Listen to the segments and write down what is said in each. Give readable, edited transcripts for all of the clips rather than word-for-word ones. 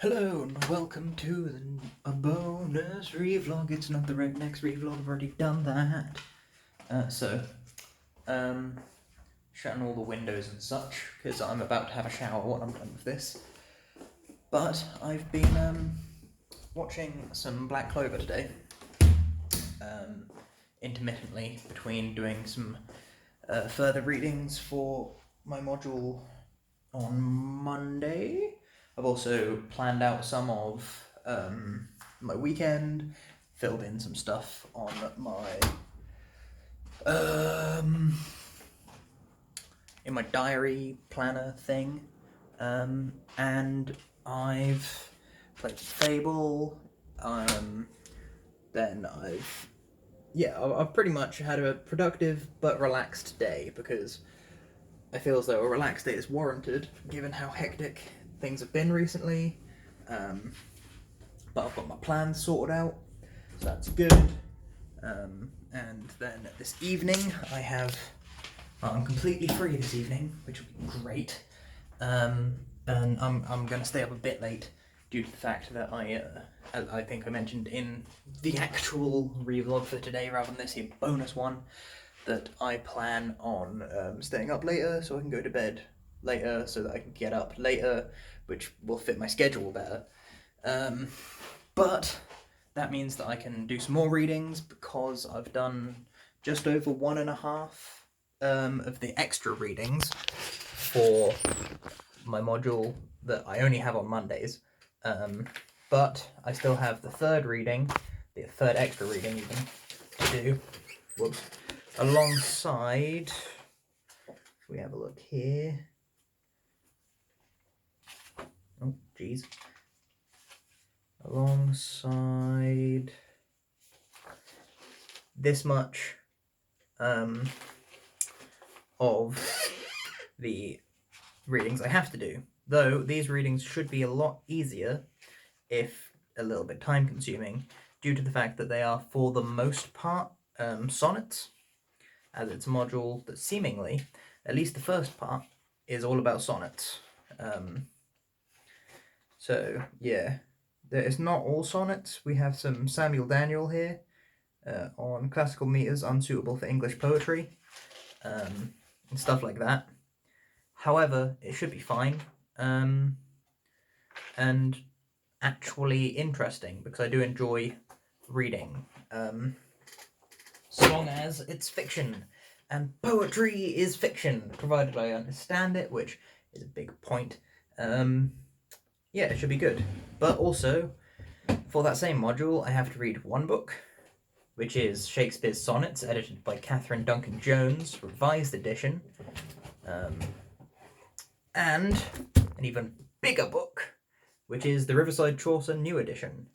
Hello and welcome to a bonus ReeVlog. It's not the next ReeVlog, I've already done that. Shutting all the windows and such, because I'm about to have a shower when I'm done with this. But I've been watching some Black Clover today, intermittently between doing some further readings for my module on Monday. I've also planned out some of my weekend, filled in some stuff on my in my diary planner thing, and I've played Fable. Then I've pretty much had a productive but relaxed day because I feel as though a relaxed day is warranted given how hectic things have been recently. But I've got my plans sorted out, so that's good. And then this evening I'm completely free this evening, which will be great. And I'm going to stay up a bit late due to the fact that as I think I mentioned in the actual revlog for today rather than this here bonus one, that I plan on staying up later so I can go to bed later so that I can get up later, which will fit my schedule better. But that means that I can do some more readings because I've done just over 1.5 of the extra readings for my module that I only have on Mondays. But I still have the third extra reading even, to do. Whoops. Alongside, if we have a look here. Oh, geez. Alongside this much of the readings I have to do. Though these readings should be a lot easier, if a little bit time consuming, due to the fact that they are for the most part sonnets, as it's a module that seemingly, at least the first part, is all about sonnets. So yeah, it's not all sonnets. We have some Samuel Daniel here on classical meters unsuitable for English poetry, and stuff like that. However, it should be fine, and actually interesting, because I do enjoy reading, so long as it's fiction, and poetry is fiction, provided I understand it, which is a big point. Yeah, it should be good. But also, for that same module, I have to read one book, which is Shakespeare's Sonnets, edited by Catherine Duncan Jones, revised edition, and an even bigger book, which is the Riverside Chaucer New Edition,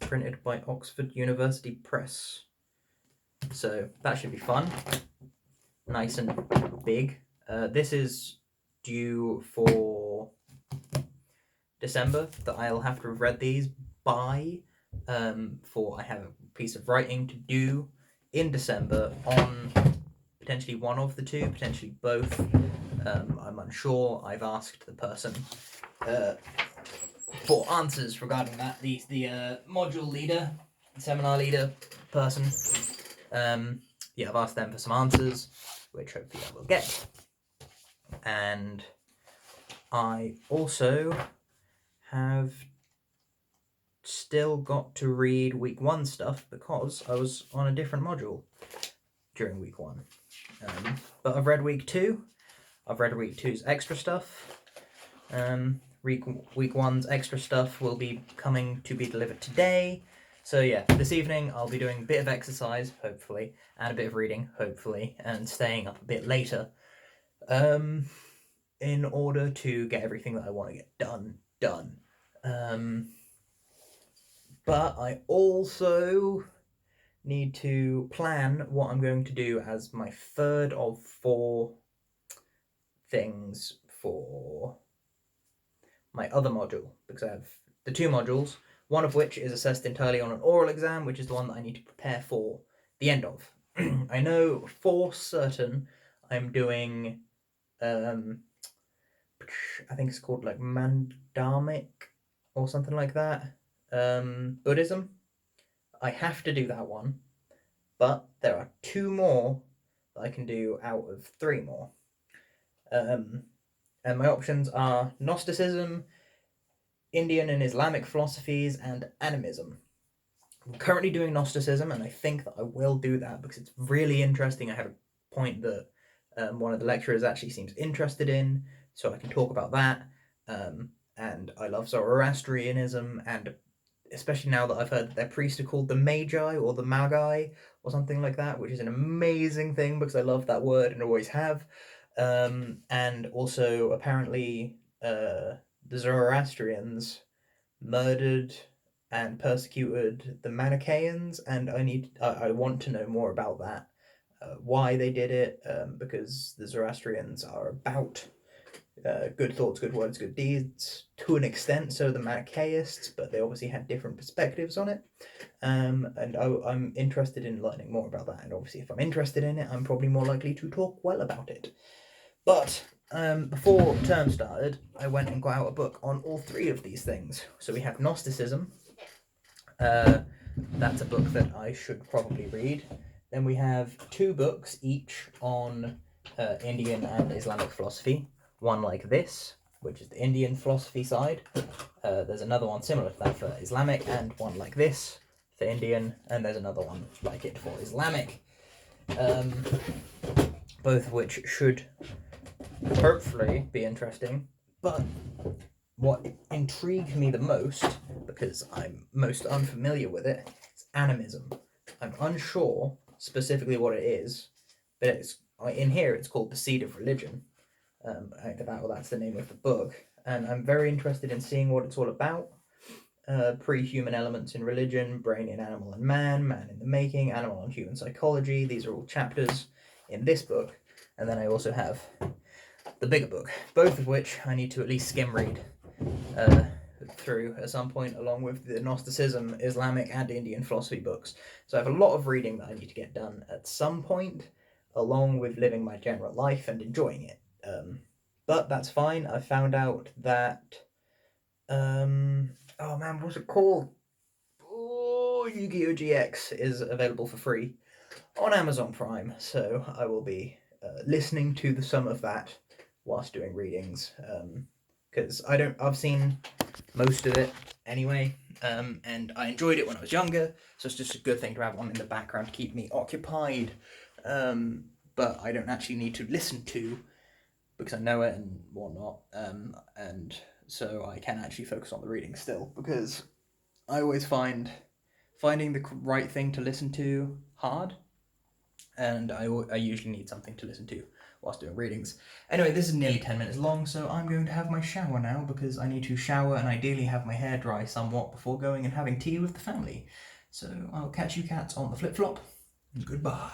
printed by Oxford University Press. So that should be fun. Nice and big. This is due for December, that I'll have to have read these by, for I have a piece of writing to do in December on potentially one of the two, potentially both. I'm unsure. I've asked the person for answers regarding that. The module leader, seminar leader person. I've asked them for some answers, which hopefully I will get. And I also have still got to read week 1 stuff because I was on a different module during week 1. But I've read week 2. I've read week 2's extra stuff. Week 1's extra stuff will be coming to be delivered today. So yeah, this evening I'll be doing a bit of exercise, hopefully, and a bit of reading, hopefully, and staying up a bit later, in order to get everything that I want to get done. But I also need to plan what I'm going to do as my third of 4 things for my other module, because I have the 2 modules, one of which is assessed entirely on an oral exam, which is the one that I need to prepare for the end of. I know for certain I'm doing which I think is called like Mandamic or something like that. Buddhism. I have to do that one, but there are 2 more that I can do out of 3 more. And my options are Gnosticism, Indian and Islamic philosophies, and animism. I'm currently doing Gnosticism, and I think that I will do that because it's really interesting. I have a point that one of the lecturers actually seems interested in, so I can talk about that. And I love Zoroastrianism, and especially now that I've heard that their priests are called the Magi or the Magi or something like that, which is an amazing thing because I love that word and always have. And also, apparently, the Zoroastrians murdered and persecuted the Manichaeans, and I want to know more about that, why they did it, because the Zoroastrians are about good thoughts, good words, good deeds to an extent. So the Manichaeists, but they obviously had different perspectives on it. And I'm interested in learning more about that. And obviously, if I'm interested in it, I'm probably more likely to talk well about it. But before term started, I went and got out a book on all 3 of these things. So we have Gnosticism. That's a book that I should probably read. Then we have 2 books each on Indian and Islamic philosophy. One like this, which is the Indian philosophy side. There's another one similar to that for Islamic, and one like this for Indian, and there's another one like it for Islamic. Both of which should hopefully be interesting. But what intrigued me the most, because I'm most unfamiliar with it, is animism. I'm unsure specifically what it is, but it's in here it's called The Seed of Religion. That's the name of the book, and I'm very interested in seeing what it's all about. Pre-human elements in religion, brain in animal and man in the making, animal and human psychology. These are all chapters in this book, and then I also have the bigger book, both of which I need to at least skim read through at some point, along with the Gnosticism, Islamic, and Indian philosophy books. So I have a lot of reading that I need to get done at some point, along with living my general life and enjoying it. But that's fine. I found out that oh man, what's it called? Oh, Yu-Gi-Oh! GX is available for free on Amazon Prime, so I will be listening to some of that whilst doing readings, because I've seen most of it anyway, and I enjoyed it when I was younger, so it's just a good thing to have on in the background to keep me occupied, but I don't actually need to listen to, because I know it and whatnot, and so I can actually focus on the reading still, because I always find finding the right thing to listen to hard, and I usually need something to listen to whilst doing readings. Anyway, this is nearly 10 minutes long, so I'm going to have my shower now, because I need to shower and ideally have my hair dry somewhat before going and having tea with the family. So I'll catch you cats on the flip-flop. Goodbye.